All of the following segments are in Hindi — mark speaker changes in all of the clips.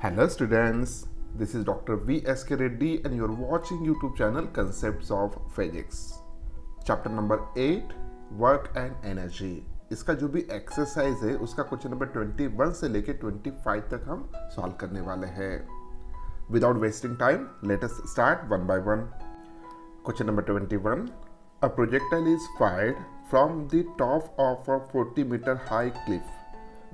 Speaker 1: Hello students, this is Dr. V.S.K. Reddy and you are watching YouTube channel Concepts of Physics. Chapter number 8 Work and Energy. इसका जो भी एक्सरसाइज है उसका क्वेश्चन नंबर 21 से लेके 25 तक हम सॉल्व करने वाले हैं. Without wasting time, let us start one by one. Question number 21. A projectile is fired from the top of a 40-meter high cliff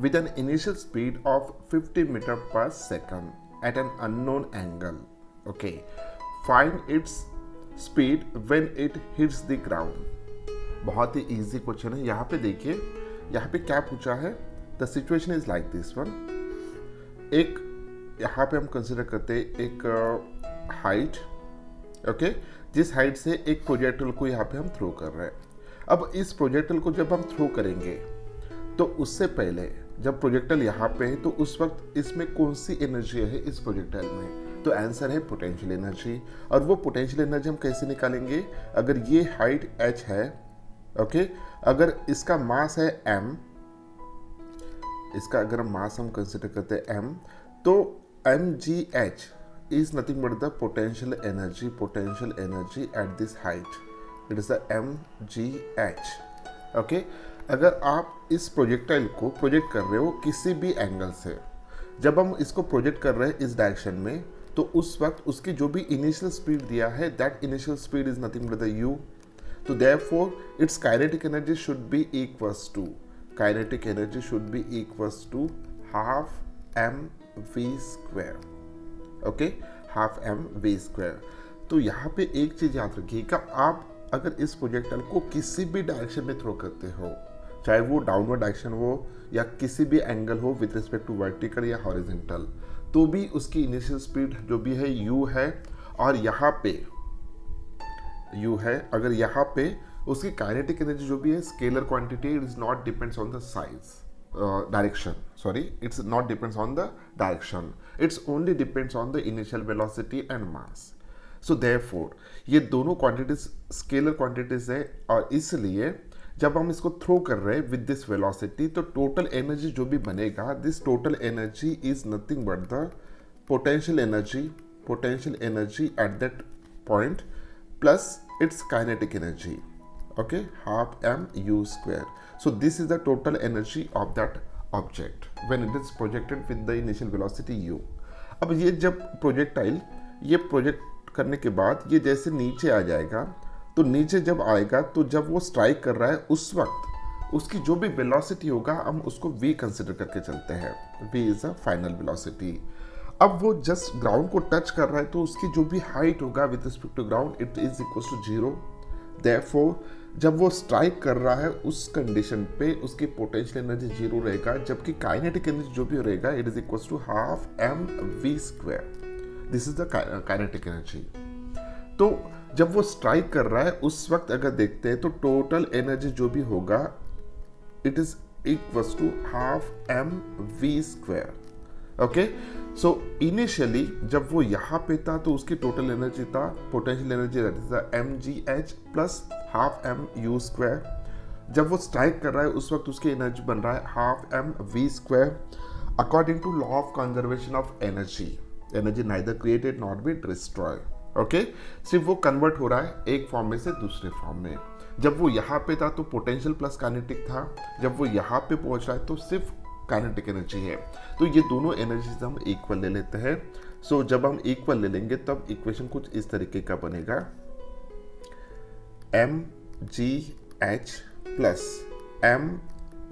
Speaker 1: with an initial speed of 50 meters per second at an unknown angle. Okay. Find its speed when it hits the ground. बहुत ही इजी क्वेश्चन है. यहाँ पे देखिए, यहाँ पे क्या पूछा है. The situation is like this one. एक यहाँ पे हम कंसिडर करते हैं एक हाइट, ओके, जिस हाइट से एक प्रोजेक्टाइल को यहाँ पे हम थ्रो कर रहे हैं. अब इस प्रोजेक्टाइल को जब हम थ्रो करेंगे तो उससे पहले जब प्रोजेक्टाइल यहाँ पे है तो उस वक्त इसमें कौन सी एनर्जी है इस प्रोजेक्टाइल में. तो आंसर है पोटेंशियल एनर्जी. और वो पोटेंशियल एनर्जी हम कैसे निकालेंगे. अगर ये हाइट h है, ओके, अगर इसका मास है m, इसका अगर मास हम कंसिडर करते हैं m, तो mgh is nothing but the potential energy at this height. It is the mgh. Okay. अगर आप इस प्रोजेक्टाइल को प्रोजेक्ट कर रहे हो किसी भी एंगल से, जब हम इसको प्रोजेक्ट कर रहे हैं इस डायरेक्शन में, तो उस वक्त उसकी जो भी इनिशियल स्पीड दिया है that initial speed is nothing but the u. तो therefore it's kinetic energy should be equals to half mv square. Okay, half mv square. तो यहाँ पे एक चीज याद रखिएगा, आप अगर इस प्रोजेक्टाइल को किसी भी डायरेक्शन में थ्रो करते हो, चाहे वो डाउनवर्ड डायरेक्शन हो या किसी भी एंगल हो विद रिस्पेक्ट टू वर्टिकल या हॉरिजॉन्टल, तो भी उसकी इनिशियल स्पीड जो भी है u है, और यहाँ पे u है. अगर यहाँ पे उसकी काइनेटिक एनर्जी जो भी है scalar quantity, it is not depends on the size direction. Sorry, it's not depends on the direction, it's only depends on the initial velocity and mass. So therefore ये दोनों क्वांटिटीज स्केलर क्वांटिटीज है, और इसलिए जब हम इसको थ्रो कर रहे हैं विद दिस वेलोसिटी, तो टोटल एनर्जी जो भी बनेगा, this total energy is nothing but the potential energy at that point plus its kinetic energy, okay, half mu square. So this is the total energy of that object when it is projected with the initial velocity u. अब ये जब प्रोजेक्टाइल ये प्रोजेक्ट करने के बाद ये जैसे नीचे आ जाएगा, तो नीचे जब आएगा तो जब वो स्ट्राइक कर रहा है उस वक्त उसकी जो भी वेलोसिटी होगा हम उसको v कंसिडर करके चलते हैं. v is a final velocity. अब वो जस्ट ग्राउंड को टच कर रहा है तो उसकी जो भी हाइट होगा with respect to ground it is equal to 0. Therefore जब वो स्ट्राइक कर रहा है उस कंडीशन पे उसकी पोटेंशियल एनर्जी 0 रहेगा, जबकि काइनेटिक एनर्जी जो भी रहेगा it is equal to half mv square. This is the kinetic energy. तो जब वो स्ट्राइक कर रहा है उस वक्त अगर देखते हैं तो टोटल एनर्जी जो भी होगा it is equal to half mv square. Okay. So initially जब वो यहाँ पे था तो उसकी टोटल एनर्जी था potential energy mgh plus half mu square. जब वो स्ट्राइक कर रहा है उस वक्त उसकी एनर्जी बन रहा है half mv square. According to law of conservation of energy neither created not be destroy. Okay, सिर्फ वो कन्वर्ट हो रहा है एक फॉर्म में से दूसरे फॉर्म में. जब वो यहाँ पे था तो पोटेंशियल प्लस काइनेटिक था, जब वो यहाँ पे पहुंच रहा है तो सिर्फ काइनेटिक एनर्जी है. तो ये दोनों एनर्जीज हम इक्वल ले लेते हैं. सो जब हम इक्वल ले लेंगे तब इक्वेशन कुछ इस तरीके का बनेगा. mgh plus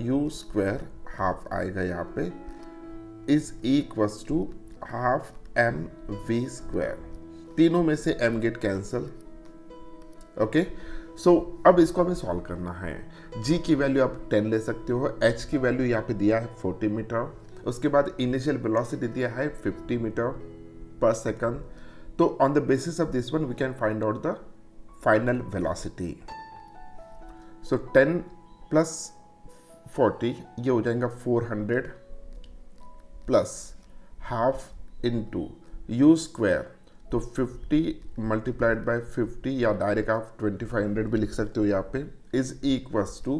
Speaker 1: mu square half आएगा यहाँ पे is equals to half mv square. तीनों में से m get cancel. Okay. So अब इसको हमें सॉल्व करना है. g की वैल्यू आप 10 ले सकते हो, h की वैल्यू यहाँ पे दिया है 40 मीटर, उसके बाद इनिशियल वेलोसिटी दिया है 50 मीटर पर सेकंड. तो on the basis of this one we can find out the final velocity. So 10 plus 40 ये हो जाएगा 400 plus half into u square, तो 50 मल्टीप्लाइड बाय 50 या डायरेक्ट आप 2500 भी लिख सकते हो यहाँ पे, is equals to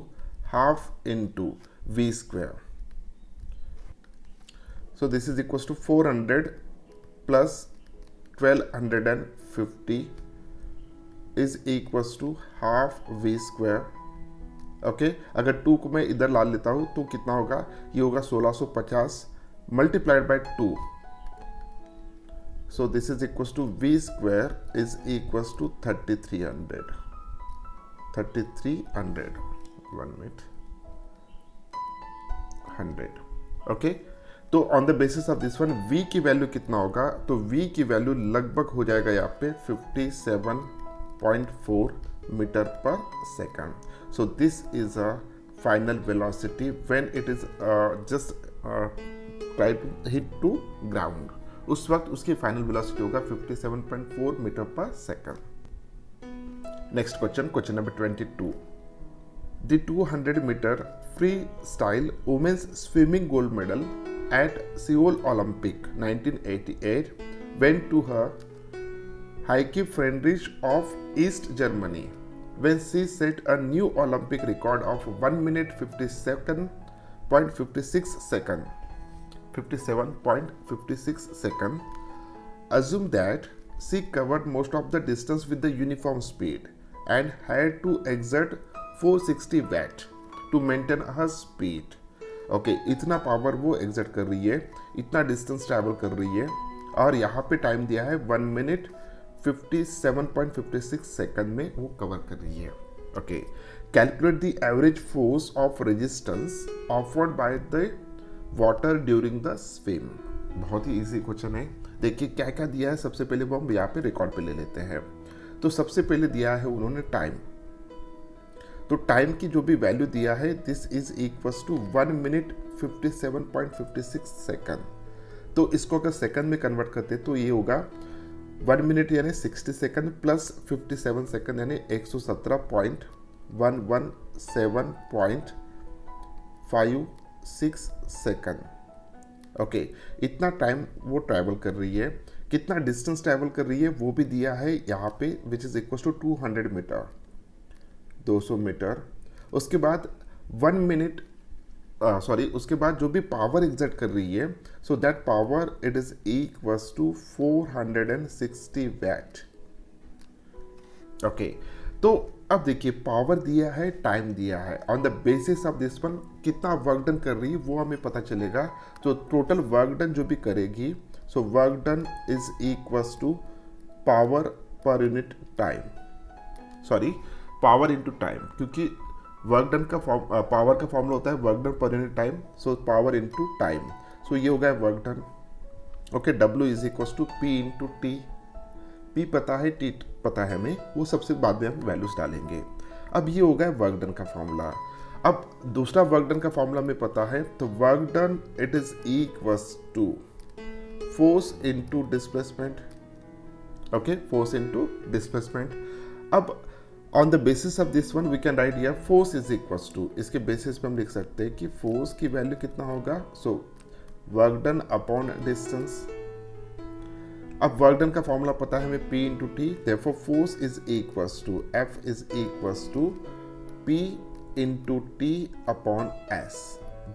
Speaker 1: half into v square. So this is equals to 400 plus 1250 is equals to half v square. Okay, अगर 2 को मैं इधर ला लेता हूँ तो कितना होगा, ये होगा 1650 multiplied by 2. So this is equals to v square is equals to 3300. 1 minute 100. Okay, तो on the basis of this one v की वैल्यू कितना होगा, तो v की वैल्यू लगभग हो जाएगा यहाँ पे 57.4 metre per second. So this is a final velocity when it is just try to hit to ground. उस वक्त उसकी फाइनल वेलोसिटी होगा 57.4 metre per second. Next question, question number 22. The 200 meter freestyle women's swimming gold medal at Seoul Olympic 1988 went to her Heike Friedrich of East Germany when she set a new Olympic record of 1 minute 57.56 second. Assume that she covered most of the distance with the uniform speed and had to exert 460 watt to maintain her speed. Okay, इतना पावर वो एग्जर्ट कर रही है, इतना डिस्टेंस ट्रैवल कर रही है, और यहाँ पे टाइम दिया है 1 मिनट 57.56 सेकंड में वो कवर कर रही है. Okay, calculate the average force of resistance offered by the water during the swim. बहुत ही इजी क्वेश्चन है. देखिए क्या क्या दिया है. सबसे पहले वो हम यहाँ पे रिकॉर्ड पे ले लेते हैं. तो सबसे पहले दिया है उन्होंने टाइम. तो टाइम की जो भी वैल्यू दिया है, this is equals to 1 minute 57.56 second. तो इसको अगर सेकंड में कन्वर्ट करते तो ये होगा 1 मिनट यानी 60 सेकंड प्लस 57 सेकंड यानी 117.117.56 सेकंड. ओके, इतना टाइम वो ट्रैवल कर रही है. कितना डिस्टेंस ट्रैवल कर रही है वो भी दिया है यहाँ पे, which is equals to 200 metre, 200 metre. उसके बाद 1 मिनट उसके बाद जो भी पावर एग्जर्ट कर रही है, so that power it is equals to 460 watt. Okay, तो अब देखिए पावर दिया है, टाइम दिया है. On the basis of this one कितना वर्क डन कर रही है वो हमें पता चलेगा. तो टोटल वर्क डन जो भी करेगी, so work done is equals to power per unit time, power into time, क्योंकि वर्क डन का पावर का फॉर्मूला होता है work done per unit time. So power into time. So ये हो गया work done. Okay, W is equals to P into T. P पता है, T पता है हमें, वो सबसे बाद में हम वैल्यूज डालेंगे. अब ये हो गया वर्क डन का फॉर्मूला. अब दूसरा वर्क डन का फॉर्मूला हमें पता है. तो work done it is equals to force into displacement. Okay, force into displacement. अब on the basis of this one we can write here force is equals to, इसके बेसिस पे हम लिख सकते हैं कि फोर्स की वैल्यू कितना होगा. So work done upon distance. अब वर्क डन का फॉर्मूला पता है हमें P into T. Therefore force is equals to F is equals to P into T upon S.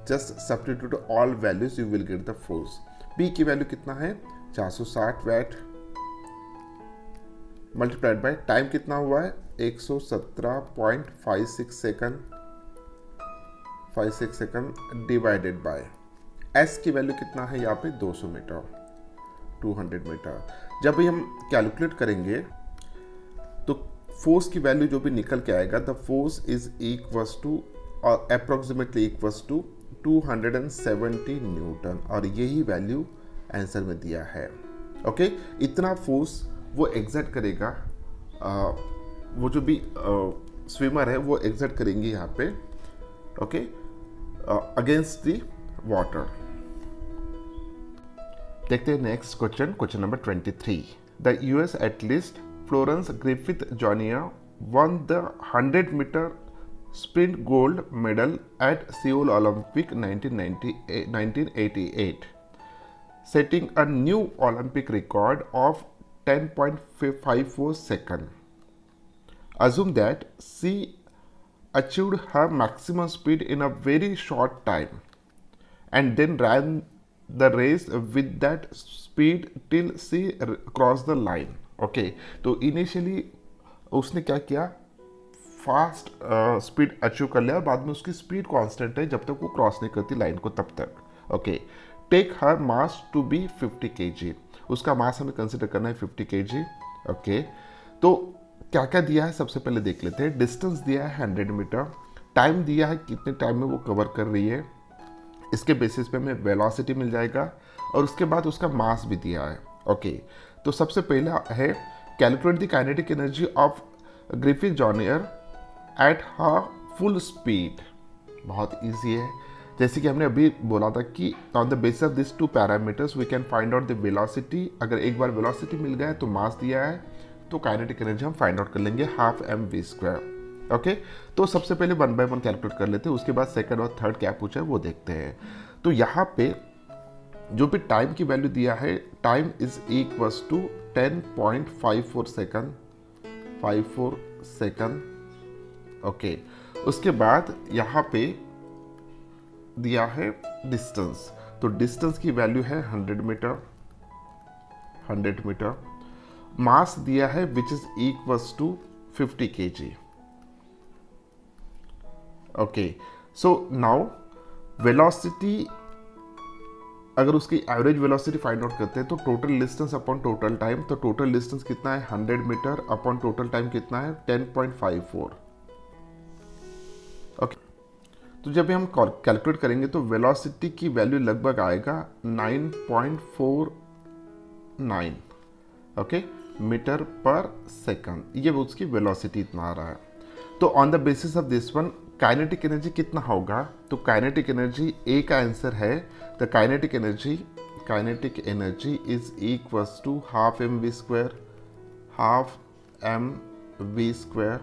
Speaker 1: Just substitute all values you will get the force. P की वैल्यू कितना है 460 वैट मल्टीप्लाइड बाय टाइम कितना हुआ है 117.56 सेकंड डिवाइडेड बाय S की वैल्यू कितना है यहाँ पे 200 मीटर, 200 मीटर. जब भी हम कैलकुलेट करेंगे तो फोर्स की वैल्यू जो भी निकल के आएगा, the force is equals to or approximately equals to 270 newton, और यही वैल्यू आंसर में दिया है. ओके, इतना फोर्स वो एग्जर्ट करेगा, वो जो भी स्विमर है वो एग्जर्ट करेंगे यहाँ पे. Okay, against the water. देखते हैं next question, question number 23. The US athlete Florence Griffith junior won the 100 meter sprint gold medal at Seoul Olympic 1988, setting a new Olympic record of 10.54 seconds. Assume that she achieved her maximum speed in a very short time and then ran the race with that speed till she cross the line. Okay, तो इनिशियली उसने क्या किया, फास्ट स्पीड अचीव कर लिया और बाद में उसकी स्पीड कांस्टेंट है जब तक वो क्रॉस नहीं करती लाइन को तब तक। Okay, take her mass to be 50 kg, उसका मास हमें कंसिडर करना है 50 kg। ओके, तो क्या क्या दिया है सबसे पहले देख लेते हैं। डिस्टेंस दिया है 100 मीटर, टाइम दिया है कितने टाइम में वो कवर कर रही है, इसके बेसिस पे हमें वेलोसिटी मिल जाएगा और उसके बाद उसका मास भी दिया है। ओके, तो सबसे पहला है calculate the kinetic energy of Griffith Joyner at her full speed. बहुत इजी है, जैसे कि हमने अभी बोला था कि on the basis of this two parameters we can find out the velocity. अगर एक बार वेलोसिटी मिल गया है तो मास दिया है तो काइनेटिक एनर्जी हम फाइंड आउट कर लेंगे, हाफ mv²। ओके, तो सबसे पहले 1 by 1 कैलकुलेट कर लेते हैं, उसके बाद सेकंड और थर्ड क्या पूछा है वो देखते हैं। तो यहाँ पे जो भी टाइम की वैल्यू दिया है, time is equals to 10.54 second, 54 second. Okay, उसके बाद यहाँ पे दिया है डिस्टेंस, तो डिस्टेंस की वैल्यू है 100 मीटर, 100 मीटर। मास दिया है which is equals to 50 kg। Okay, so now velocity, अगर उसकी एवरेज वेलोसिटी फाइंड आउट करते हैं तो total distance upon total time, तो टोटल डिस्टेंस कितना है 100 मीटर अपॉन टोटल टाइम कितना है 10.54। ओके, तो जब भी हम कैलकुलेट करेंगे तो वेलोसिटी की वैल्यू लगभग आएगा 9.49 ओके मीटर पर सेकंड, ये वो उसकी वेलोसिटी इतना आ रहा है। तो on the basis of this one kinetic energy कितना होगा, तो काइनेटिक एनर्जी ए का आंसर है the kinetic energy is equals to half mv², half mv²।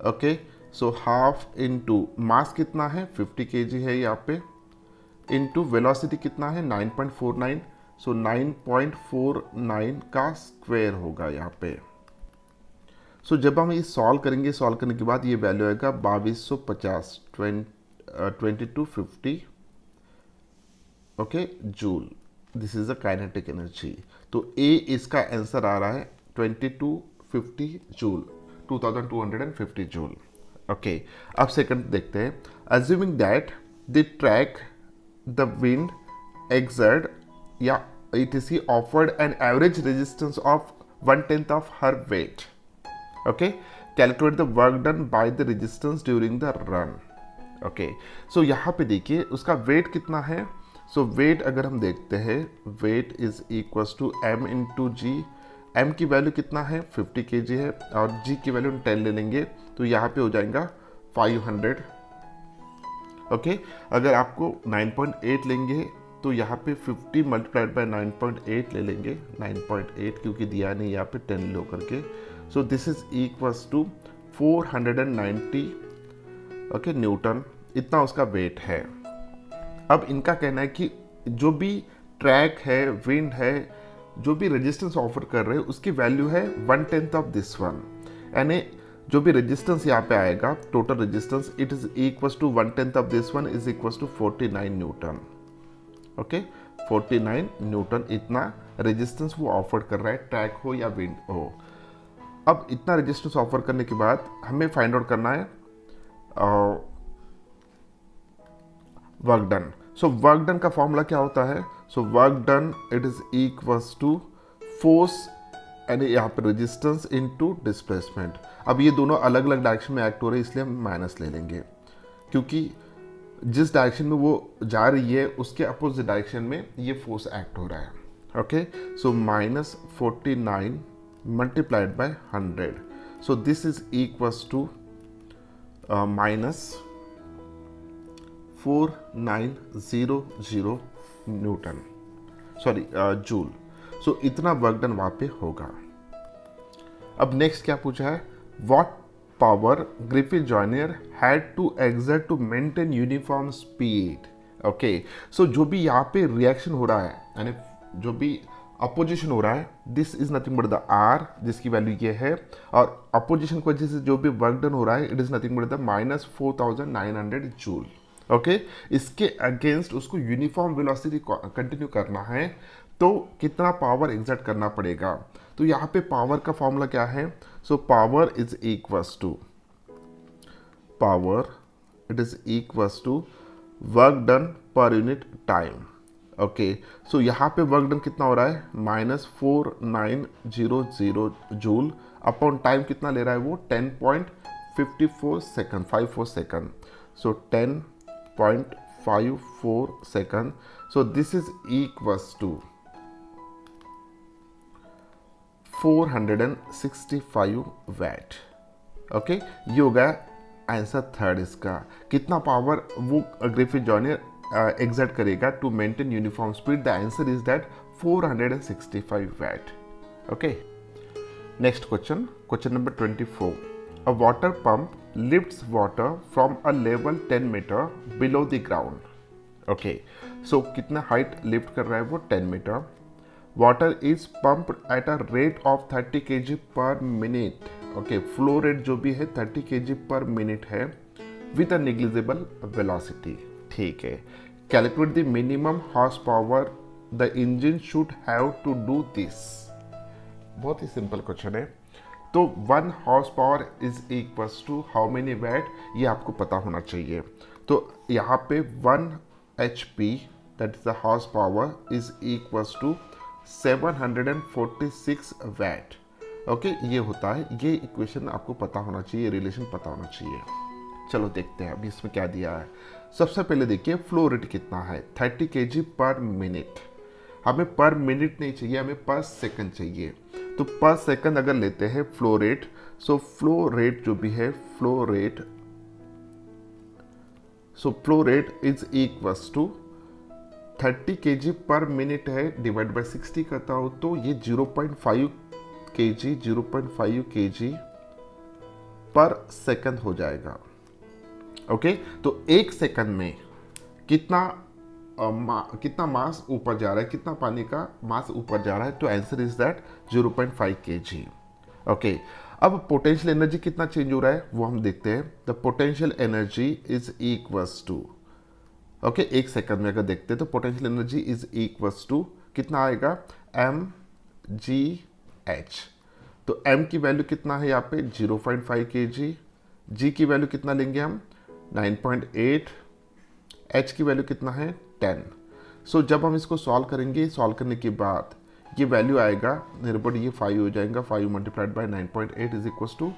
Speaker 1: Okay, so half into mass कितना है 50 kg है यहाँ पे, इनटू वेलोसिटी कितना है 9.49, सो 9.49 का स्क्वायर होगा यहाँ पे। सो जब हम ये सॉल्व करेंगे, सॉल्व करने के बाद ये वैल्यू आएगा 2250 2250 okay joule. This is the kinetic energy. तो ए इसका आंसर आ रहा है 2250 जूल, 2250 जूल। ओके, अब सेकंड देखते हैं। Assuming that the track the wind exert या etc offered an average resistance of 1/10 of her weight. Okay, calculate the work done by the resistance during the run. Okay, so यहाँ पे देखिए उसका वेट कितना है। सो वेट अगर हम देखते हैं, weight is equals to m into g. m की वैल्यू कितना है 50 kg है और g की वैल्यू 10 ले लेंगे तो यहाँ पे हो जाएगा 500। ओके, अगर आपको 9.8 लेंगे तो यहाँ पे 50 मल्टीप्लाइड बाय 9.8 ले लेंगे, 9.8 क्योंकि दिया नहीं यहाँ पे 10 लो करके। So this is equals to 490 okay newton, इतना उसका वेट है। अब इनका कहना है कि जो भी ट्रैक है, विंड है, जो भी रेजिस्टेंस ऑफर कर रहे हैं उसकी वैल्यू है 1/10 ऑफ दिस वन, यानी जो भी रेजिस्टेंस यहाँ पे आएगा total resistance it is equals to 1/10 of this one is equals to 49 newton. Okay, 49 newton इतना रेजिस्टेंस वो ऑफर कर रहा है, ट्रैक हो या विंड हो। अब इतना रेजिस्टेंस ऑफर करने के बाद हमें फाइंड आउट करना है work done. So work done का फॉर्मूला क्या होता है, so work done it is equals to force यानी यहाँ पे रेजिस्टेंस इनटू डिस्प्लेसमेंट। अब ये दोनों अलग अलग डायरेक्शन में एक्ट हो रहे हैं इसलिए हम माइनस ले लेंगे, क्योंकि जिस डायरेक्शन में वो जा रही है उसके अपोजिट डायरेक्शन में ये फोर्स एक्ट हो रहा है। Okay, so -49 multiplied by 100, so this is equals to -4900 newton, sorry joule. So इतना वर्क डन वहाँ पे होगा। अब नेक्स्ट क्या पूछा है, what power Griffith Joyner had to exert to maintain uniform speed. Okay, so जो भी यहाँ पे रिएक्शन हो रहा है यानी जो भी अपोजिशन हो रहा है, this is nothing but the R जिसकी वैल्यू ये है, और अपोजिशन की वजह से जो भी वर्क डन हो रहा है it is nothing but the -4900 joule. Okay इसके अगेंस्ट उसको यूनिफॉर्म वेलोसिटी कंटिन्यू करना है तो कितना पावर एग्जर्ट करना पड़ेगा। तो यहाँ पे पावर का फॉर्मूला क्या है? So power is equals to work done per unit time. Okay so यहाँ पे वर्क डन कितना हो रहा है? -4900 जूल अपॉन टाइम कितना ले रहा है वो? 10.54 second, 54 second. So 10.54 second. So this is equals to 465 watt. Okay ये होगा आंसर थर्ड। इसका कितना पावर वो ग्रिफिथ जॉयनर एग्जर्ट करेगा to maintain uniform speed? The answer is that 465 watt. Okay next question number 24। A water pump lifts water from a level 10 meter below the ground. Okay so कितना हाइट लिफ्ट कर रहा है वो? 10 metre. Water is pumped at a rate of 30 kg per minute. Okay flow rate जो भी है 30 kg पर मिनट है विद अ नेग्लिजिबल वेलोसिटी। ठीक है calculate the minimum horse power the engine should have to do this. बहुत ही सिंपल क्वेश्चन है। तो 1 horse power is equals to how many watt, ये आपको पता होना चाहिए। तो यहाँ पे 1 HP that is the horse power is equals to 746 watt. Okay ये होता है, ये इक्वेशन आपको पता होना चाहिए, रिलेशन पता होना चाहिए। चलो देखते हैं अभी इसमें क्या दिया है। सबसे पहले देखिए फ्लो रेट कितना है? 30 kg पर मिनट। हमें पर मिनट नहीं चाहिए, हमें पर सेकंड चाहिए। तो पर सेकंड अगर लेते हैं flow rate, so flow rate जो भी है flow rate is equals to 30 kg per minute है डिवाइड बाय 60 करता हो तो ये 0.5 kg पर सेकंड हो जाएगा। ओके तो एक सेकंड में कितना मास ऊपर जा रहा है, कितना पानी का मास ऊपर जा रहा है? तो answer is that 0.5 kg। Okay अब पोटेंशियल एनर्जी कितना चेंज हो रहा है वो हम देखते हैं। The potential energy is equals to okay एक सेकंड में अगर देखते हैं तो potential energy is equals to कितना आएगा? mgh। तो m की वैल्यू कितना है यहाँ पे? 0.5 kg। g की वैल्यू कितना लेंगे हम? 9.8। h की वैल्यू कितना है? 10। सो जब हम इसको सॉल्व करेंगे, सॉल्व करने के बाद ये वैल्यू आएगा मेरे बट ये 5 हो जाएगा। 5 multiplied by 9.8 is equals to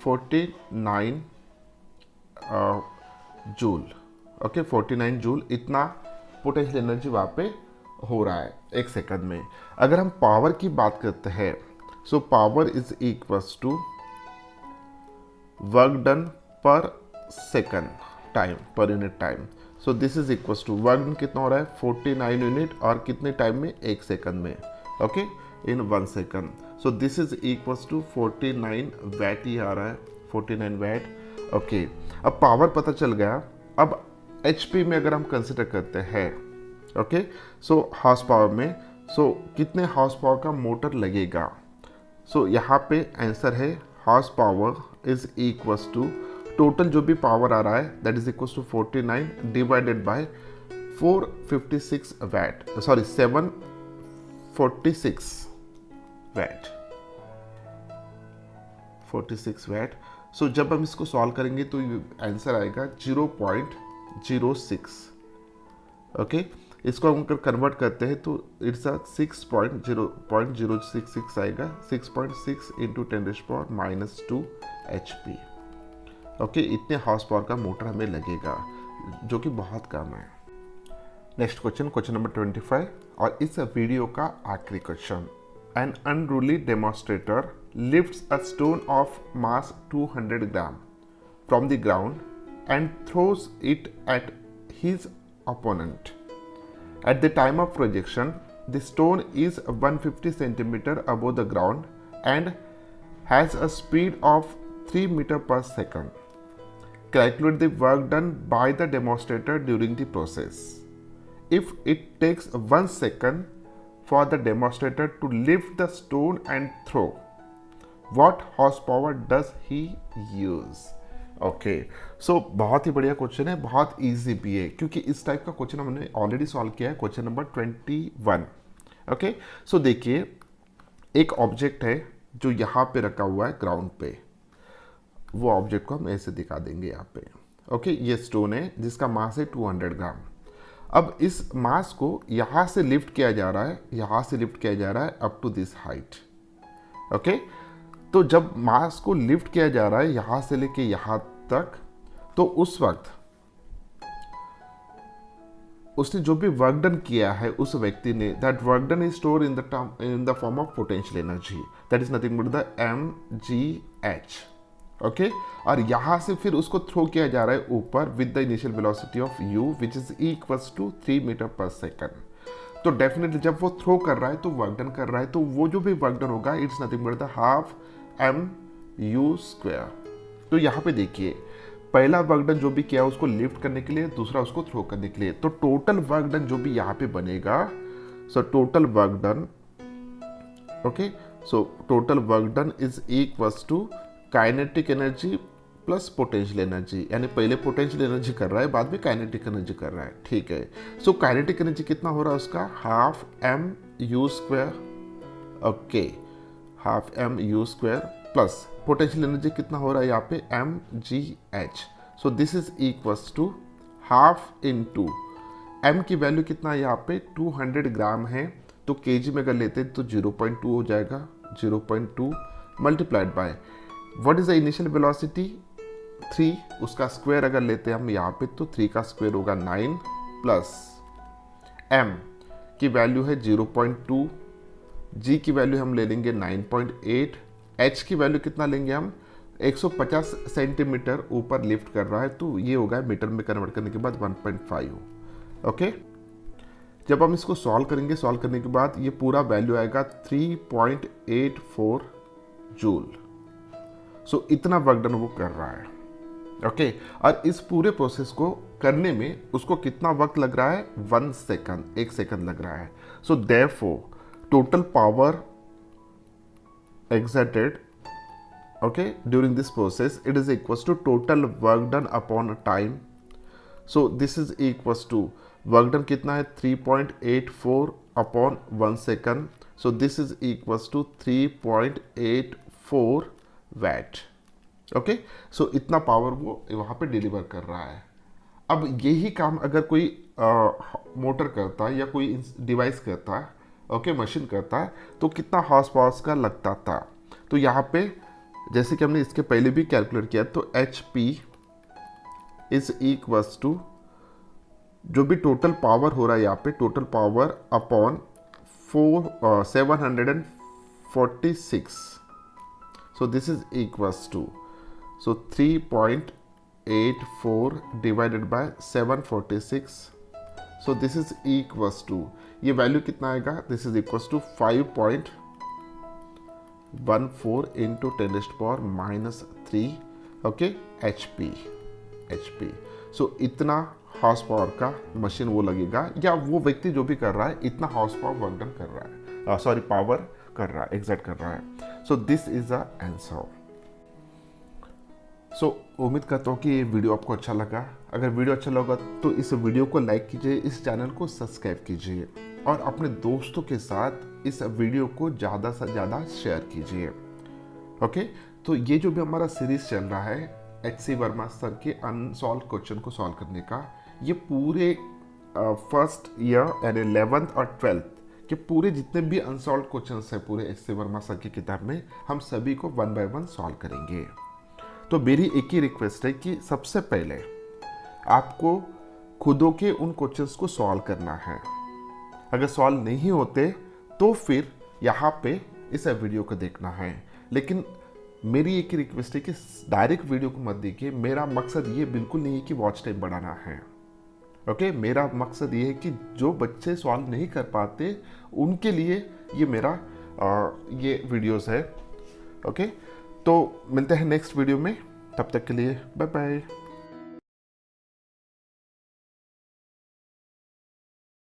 Speaker 1: 49 joule. Okay 49 joule इतना पोटेंशियल एनर्जी वहाँ पे हो रहा है एक सेकंड में। अगर हम पावर की बात करते हैं so power is equals to work done per second time per unit time. So this is equals to work done कितना हो रहा है? 49 यूनिट और कितने टाइम में? एक सेकंड में। Okay in 1 second. So this is equals to 49 watt ही आ रहा है, 49 वैट। ओके अब पावर पता चल गया। अब HP में अगर हम कंसिडर करते हैं ओके सो हॉर्स पावर में कितने हॉर्स पावर का मोटर लगेगा? सो यहाँ पे आंसर है horse power is equals to total जो भी पावर आ रहा है that is equals to 49 divided by 456 watt, sorry 746 watt, 46 watt. So जब हम इसको सॉल्व करेंगे तो आंसर आएगा 0.06। ओके इसको हम अगर कन्वर्ट करते हैं तो इट्स अ 6.066 आएगा। 6.6 इंटू 10⁻⁻² HP। ओके इतने हॉर्स पावर का मोटर हमें लगेगा जो कि बहुत कम है। नेक्स्ट क्वेश्चन नंबर 25 और इस वीडियो का आखिरी question. An unruly demonstrator lifts a stone of mass 200 gram from the ground and throws it at his opponent. At the time of projection, the stone is 150 centimeter above the ground and has a speed of 3 meter per second. Calculate the work done by the demonstrator during the process. If it takes 1 second for the demonstrator to lift the stone and throw, what horsepower does he use? Okay, so बहुत ही बढ़िया क्वेश्चन है, बहुत इजी भी है, क्योंकि इस टाइप का क्वेश्चन हमने ऑलरेडी सॉल्व किया है, क्वेश्चन नंबर 21। ओके, सो देखिए एक ऑब्जेक्ट है जो यहाँ पे रखा हुआ है ग्राउंड पे, वो ऑब्जेक्ट को हम ऐसे दिखा देंगे यहाँ पे। ओके, ये स्टोन है जिसका मास है 200 ग्राम। अब इस मास को यहाँ से लिफ्ट किया जा रहा है, यहाँ से लिफ्ट किया जा रहा है up to this height. Okay, तो जब मास को लिफ्ट किया जा रहा है यहाँ से लेके यहाँ तक, तो उस वक्त उसने जो भी वर्क डन किया है उस व्यक्ति ने, that work done is store in the form of potential energy, that is nothing but the mgh। Okay, और यहां से फिर उसको थ्रो किया जा रहा है ऊपर with the initial velocity of u which is equals to 3 metre per second. तो डेफिनेटली जब वो थ्रो कर रहा है तो वर्क डन कर रहा है, तो वो जो भी वर्क डन होगा it's nothing but the half mu square. तो यहाँ पे देखिए पहला वर्क डन जो भी किया उसको लिफ्ट करने के लिए, दूसरा उसको थ्रो करने के लिए, तो टोटल वर्क डन जो भी यहाँ पे बनेगा, so total work done, okay, so total work done is equals to kinetic energy plus potential energy, यानी पहले पोटेंशियल एनर्जी कर रहा है बाद में काइनेटिक एनर्जी कर रहा है। ठीक है, सो काइनेटिक एनर्जी कितना हो रहा है उसका, half mu square. Okay, half mu square plus potential energy कितना हो रहा है यहाँ पे mgh। So this is equals to half into m की वैल्यू कितना है यहाँ पे 200 ग्राम है, तो केजी में अगर लेते हैं तो 0.2 हो जाएगा, 0.2 multiplied by what is the initial velocity 3, उसका स्क्वायर अगर लेते हैं हम यहाँ पे तो 3 का स्क्वायर होगा 9 प्लस m की वैल्यू है 0.2, g की वैल्यू हम ले लेंगे 9.8, h की वैल्यू कितना लेंगे हम 150 सेंटीमीटर ऊपर लिफ्ट कर रहा है, तो ये होगा मीटर में कन्वर्ट करने के बाद 1.5। ओके, जब हम इसको सॉल्व करेंगे, सॉल्व करने के बाद ये पूरा वैल्यू आएगा 3.84 जूल। सो इतना वर्क डन वो कर रहा है। ओके, और इस पूरे प्रोसेस को करने में उसको कितना वक्त लग रहा है, 1 सेकंड, 1 सेकंड लग रहा है। So therefore total power exerted, okay, during this process, it is equals to total work done upon time. So this is equals to work done कितना है 3.84 upon 1 second. So this is equals to 3.84 watt. Okay, so इतना पावर वो वहाँ पे डिलीवर कर रहा है। अब यही काम अगर कोई मोटर करता है या कोई डिवाइस करता है, ओके, मशीन करता है, तो कितना हॉर्स पावर का लगता था। तो यहाँ पे जैसे कि हमने इसके पहले भी कैलकुलेट किया, तो HP इज इक्वल्स टू जो भी टोटल पावर हो रहा है यहाँ पे, total power upon 746। So this is equals to, so 3.84 divided by 746। So this is equals to, ये वैल्यू कितना आएगा, this is equals to 5.14 into 10⁻³ okay, HP। So इतना हॉर्स पावर का मशीन वो लगेगा, या वो व्यक्ति जो भी कर रहा है इतना हॉर्स पावर वर्क डन कर रहा है, सॉरी पावर कर रहा है, एग्जैक्ट कर रहा है। So this is the answer. So उम्मीद करता हूँ कि ये वीडियो आपको अच्छा लगा। अगर वीडियो अच्छा लगा तो इस वीडियो को लाइक कीजिए, इस चैनल को सब्सक्राइब कीजिए और अपने दोस्तों के साथ इस वीडियो को ज़्यादा से ज़्यादा शेयर कीजिए। ओके, तो ये जो भी हमारा सीरीज चल रहा है HC वर्मा सर के अनसॉल्व क्वेश्चन को सॉल्व करने का, ये पूरे फर्स्ट ईयर यानी 11th और 12th के पूरे जितने भी अनसॉल्व क्वेश्चन है पूरे HC वर्मा सर की किताब में, हम सभी को 1 बाय 1 सॉल्व करेंगे। तो मेरी एक ही रिक्वेस्ट है कि सबसे पहले आपको खुदों के उन क्वेश्चंस को सॉल्व करना है। अगर सॉल्व नहीं होते तो फिर यहाँ पे इस वीडियो को देखना है, लेकिन मेरी एक ही रिक्वेस्ट है कि डायरेक्ट वीडियो को मत देखिए। मेरा मकसद ये बिल्कुल नहीं है कि वॉच टाइम बढ़ाना है। ओके, मेरा मकसद ये है कि जो बच्चे सॉल्व नहीं कर पाते उनके लिए ये मेरा ये वीडियोस है। ओके, तो मिलते हैं नेक्स्ट वीडियो में, तब तक के लिए बाय बाय।